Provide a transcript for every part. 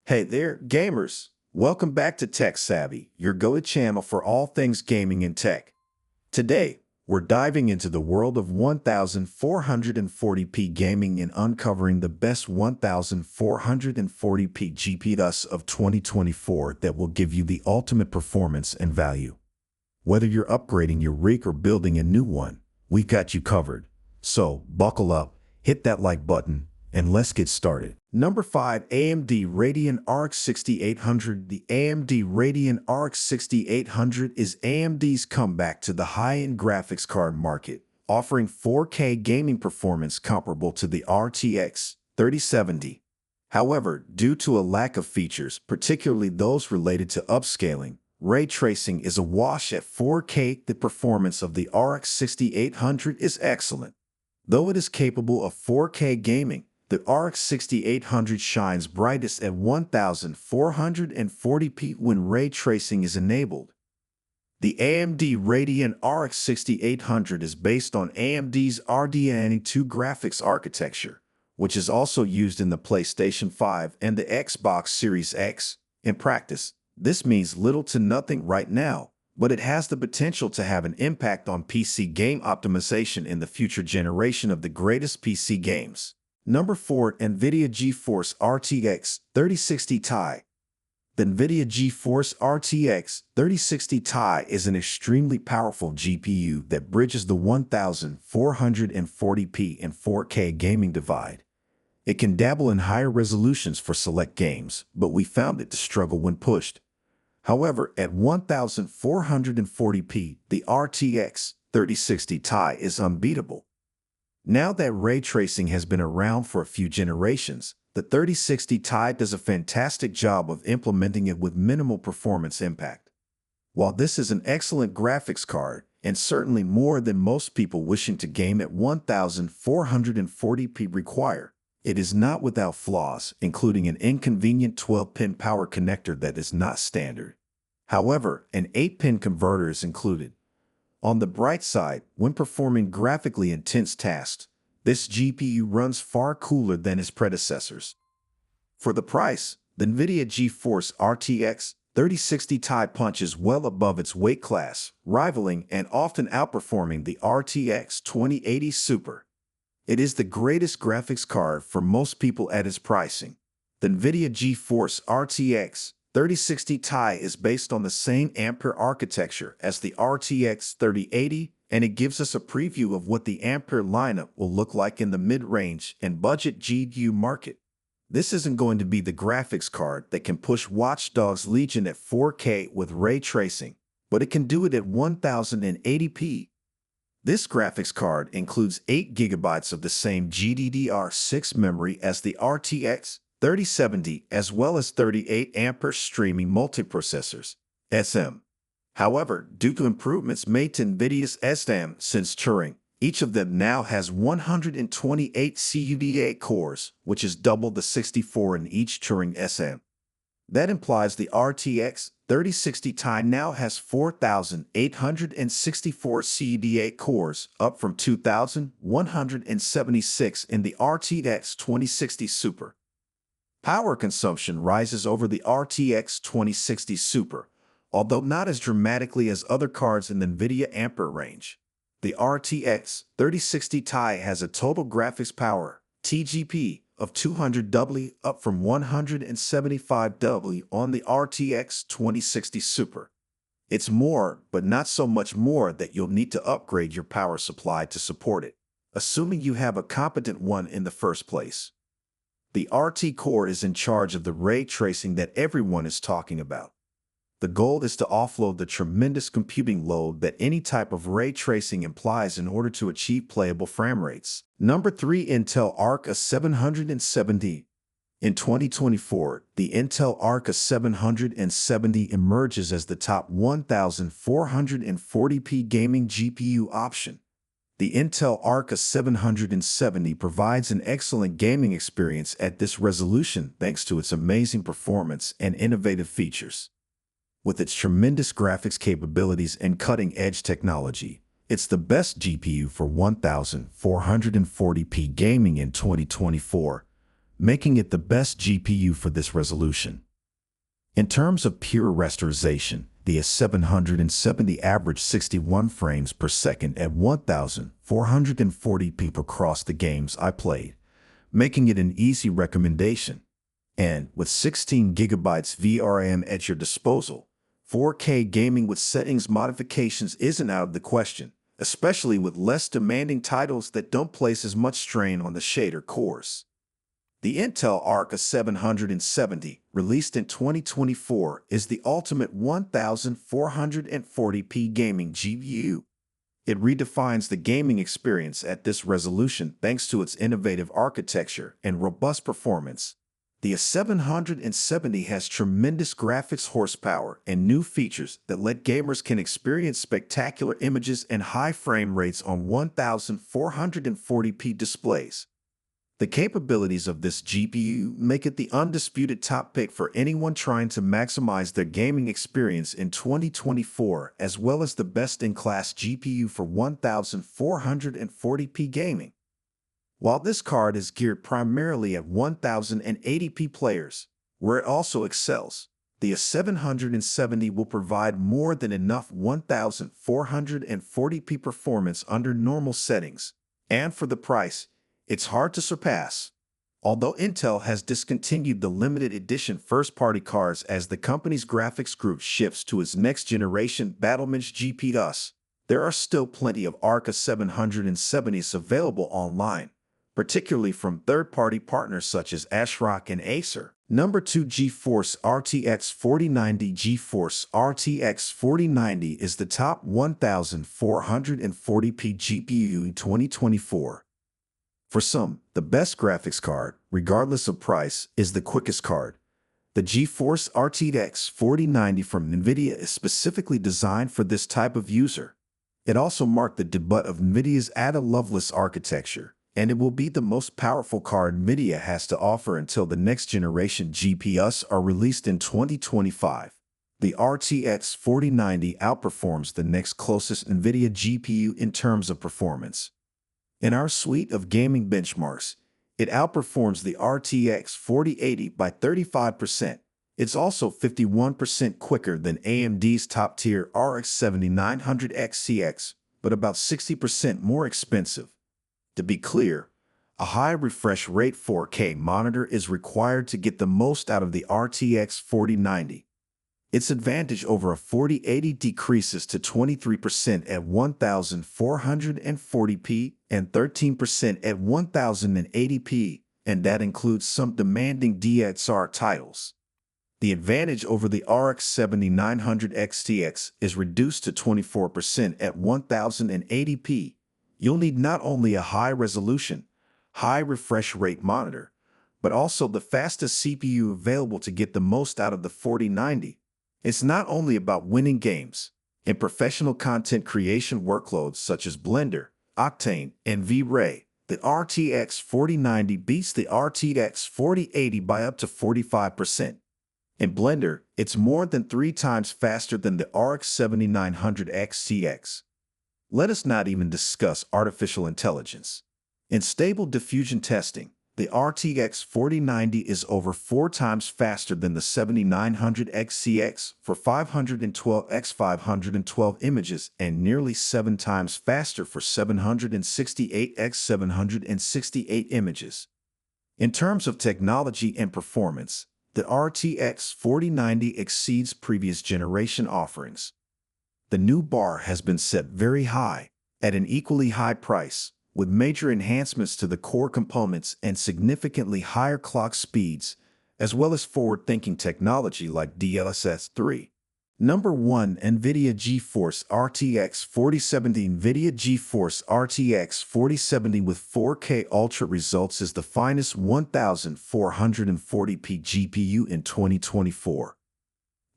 Hey there, gamers! Welcome back to Tech Savvy, your go-to channel for all things gaming and tech. Today, we're diving into the world of 1440p gaming and uncovering the best 1440p GPUs of 2024 that will give you the ultimate performance and value. Whether you're upgrading your rig or building a new one, we've got you covered. So, buckle up, hit that like button, and let's get started. Number 5. AMD Radeon RX 6800. The AMD Radeon RX 6800 is AMD's comeback to the high-end graphics card market, offering 4K gaming performance comparable to the RTX 3070. However, due to a lack of features, particularly those related to upscaling, ray tracing is a wash at 4K. The performance of the RX 6800 is excellent. Though it is capable of 4K gaming, the RX 6800 shines brightest at 1440p when ray tracing is enabled. The AMD Radeon RX 6800 is based on AMD's Radeon 2 graphics architecture, which is also used in the PlayStation 5 and the Xbox Series X. In practice, this means little to nothing right now, but it has the potential to have an impact on PC game optimization in the future generation of the greatest PC games. Number 4. Nvidia GeForce RTX 3060 Ti. The Nvidia GeForce RTX 3060 Ti is an extremely powerful GPU that bridges the 1440p and 4K gaming divide. It can dabble in higher resolutions for select games, but we found it to struggle when pushed. However, at 1440p, the RTX 3060 Ti is unbeatable. Now that ray tracing has been around for a few generations, the 3060 Ti does a fantastic job of implementing it with minimal performance impact. While this is an excellent graphics card, and certainly more than most people wishing to game at 1440p require, it is not without flaws, including an inconvenient 12-pin power connector that is not standard. However, an 8-pin converter is included. On the bright side, when performing graphically intense tasks, this GPU runs far cooler than its predecessors. For the price, the Nvidia GeForce RTX 3060 Ti punches well above its weight class, rivaling and often outperforming the RTX 2080 Super. It is the greatest graphics card for most people at its pricing. The Nvidia GeForce RTX 3060 Ti is based on the same Ampere architecture as the RTX 3080, and it gives us a preview of what the Ampere lineup will look like in the mid-range and budget GPU market. This isn't going to be the graphics card that can push Watch Dogs Legion at 4K with ray tracing, but it can do it at 1080p. This graphics card includes 8 GB of the same GDDR6 memory as the RTX 3070 as well as 38 Ampere streaming multiprocessors, SM. However, due to improvements made to NVIDIA's SM since Turing, each of them now has 128 CUDA cores, which is double the 64 in each Turing SM. That implies the RTX 3060 Ti now has 4,864 CUDA cores, up from 2,176 in the RTX 2060 Super. Power consumption rises over the RTX 2060 Super, although not as dramatically as other cards in the NVIDIA Ampere range. The RTX 3060 Ti has a total graphics power, TGP, of 200W, up from 175W on the RTX 2060 Super. It's more, but not so much more, that you'll need to upgrade your power supply to support it, assuming you have a competent one in the first place. The RT core is in charge of the ray tracing that everyone is talking about. The goal is to offload the tremendous computing load that any type of ray tracing implies in order to achieve playable frame rates. Number 3. Intel Arc A770. In 2024, the Intel Arc A770 emerges as the top 1440p gaming GPU option. The Intel Arc A770 provides an excellent gaming experience at this resolution thanks to its amazing performance and innovative features. With its tremendous graphics capabilities and cutting-edge technology, it's the best GPU for 1440p gaming in 2024. making it the best GPU for this resolution. In terms of pure rasterization, the A770 averaged 61 frames per second at 1440p across the games I played, making it an easy recommendation. And with 16 gigabytes VRAM at your disposal, 4K gaming with settings modifications isn't out of the question, especially with less demanding titles that don't place as much strain on the shader cores. The Intel Arc A770, released in 2024, is the ultimate 1440p gaming GPU. It redefines the gaming experience at this resolution thanks to its innovative architecture and robust performance. The A770 has tremendous graphics horsepower and new features that let gamers can experience spectacular images and high frame rates on 1440p displays. The capabilities of this GPU make it the undisputed top pick for anyone trying to maximize their gaming experience in 2024, as well as the best-in-class GPU for 1440p gaming. While this card is geared primarily at 1080p players, where it also excels, the A770 will provide more than enough 1440p performance under normal settings, and for the price, it's hard to surpass. Although Intel has discontinued the limited edition first-party cards as the company's graphics group shifts to its next-generation Battlements GPUs, there are still plenty of Arc A770s available online, particularly from third-party partners such as ASRock and Acer. Number 2, GeForce RTX 4090. GeForce RTX 4090 is the top 1440p GPU in 2024. For some, the best graphics card, regardless of price, is the quickest card. The GeForce RTX 4090 from Nvidia is specifically designed for this type of user. It also marked the debut of Nvidia's Ada Lovelace architecture, and it will be the most powerful card Nvidia has to offer until the next generation GPUs are released in 2025. The RTX 4090 outperforms the next closest Nvidia GPU in terms of performance. In our suite of gaming benchmarks, it outperforms the RTX 4080 by 35%. It's also 51% quicker than AMD's top-tier RX 7900 XCX, but about 60% more expensive. To be clear, a high refresh rate 4K monitor is required to get the most out of the RTX 4090. Its advantage over a 4080 decreases to 23% at 1440p and 13% at 1080p, and that includes some demanding DXR titles. The advantage over the RX 7900 XTX is reduced to 24% at 1080p. You'll need not only a high-resolution, high refresh rate monitor, but also the fastest CPU available to get the most out of the 4090. It's not only about winning games. In professional content creation workloads such as Blender, Octane, and V-Ray, the RTX 4090 beats the RTX 4080 by up to 45%. In Blender, it's more than 3 times faster than the RX 7900 XTX. Let us not even discuss artificial intelligence. In stable diffusion testing, the RTX 4090 is over 4 times faster than the 7900 XCX for 512x512 images and nearly 7 times faster for 768x768 images. In terms of technology and performance, the RTX 4090 exceeds previous generation offerings. The new bar has been set very high, at an equally high price, with major enhancements to the core components and significantly higher clock speeds, as well as forward-thinking technology like DLSS 3. Number 1. Nvidia GeForce RTX 4070. Nvidia GeForce RTX 4070 with 4K Ultra results is the finest 1440p GPU in 2024.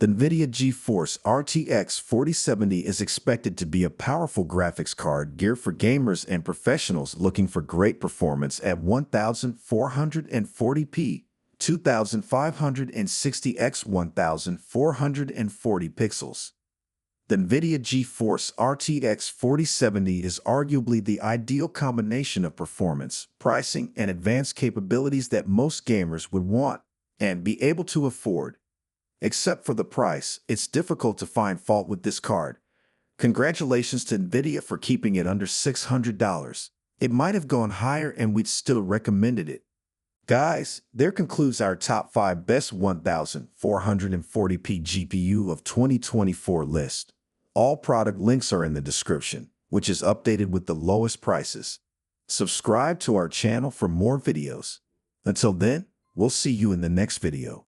The Nvidia GeForce RTX 4070 is expected to be a powerful graphics card geared for gamers and professionals looking for great performance at 1440p, 2560x1440 pixels. The Nvidia GeForce RTX 4070 is arguably the ideal combination of performance, pricing, and advanced capabilities that most gamers would want and be able to afford. Except for the price, it's difficult to find fault with this card. Congratulations to Nvidia for keeping it under $600. It might have gone higher and we'd still recommended it. Guys, there concludes our top 5 best 1440p GPU of 2024 list. All product links are in the description, which is updated with the lowest prices. Subscribe to our channel for more videos. Until then, we'll see you in the next video.